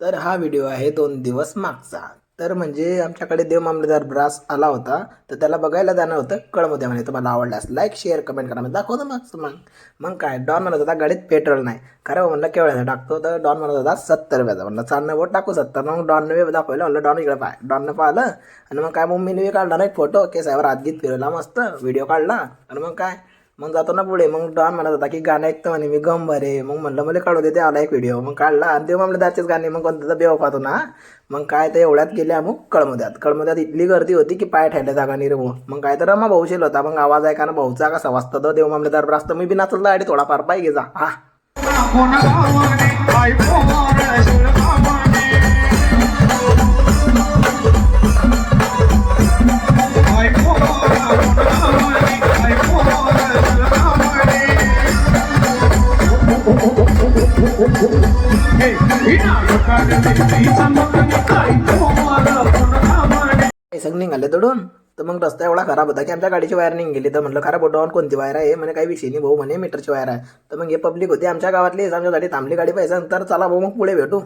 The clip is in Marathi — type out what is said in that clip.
तर हा व्हिडिओ आहे 2 दिवस मागचा. तर म्हणजे आमच्याकडे देव मामलेदार ब्रास आला होता, तर त्याला बघायला जाणं होतं कळमोद्यामध्ये. तुम्हाला आवडल्यास लाईक शेअर कमेंट करा. दाखव ना मग काय डॉन म्हणत होता गाडीत पेट्रोल नाही. खरं म्हणलं केवढ्याचा टाकतो, तर डॉन म्हणत होता 70 रुपयाचा. म्हणलं चालणं बोट टाकू 70. मग डॉनने दाखवलं. म्हणलं डॉन इकडे पाय. डॉननं पाहिलं आणि मग काय मम्मीने काढला नाही फोटो केसावर हात गीत फिरवला, मस्त व्हिडिओ काढला. आणि मग काय मग जातो ना पुढे. मग डॉन म्हणत होता की गाणं ऐकतो म्हणे मी गम भरे. मग म्हणलं मला काढू दे, आला एक व्हिडिओ. मग काढला आणि ते म्हणलं त्याचेच गाणे. मग कोणतं बेवफातो ना. मग काय ते एवढ्यात गेले अमुक कळमोद्यात इथली गर्दी होती की पाय ठेवल्या जागा नाही रे भाऊ. मग काय तर रमा भाऊशील होता. मग आवाज ऐका ना भाऊचा कसा वाजता तो देव मामलेदार ब्रास. तर मी बी नाचला आणि थोडाफार पाय घे जा हा. सग निघाले दडून. तर मग रस्ता एवढा खराब होता की आमच्या गाडीची वायर निघाली. तर म्हणलं खराब डॉन कोणती वायर आहे म्हणे. काही विषय नाही भाऊ म्हणे, मीटरची वायर आहे. तर मग हे पब्लिक होती आमच्या गावातली, आमच्यासाठी थांबली गाडी. पैसा नंतर चला भाऊ मग पुढे भेटू.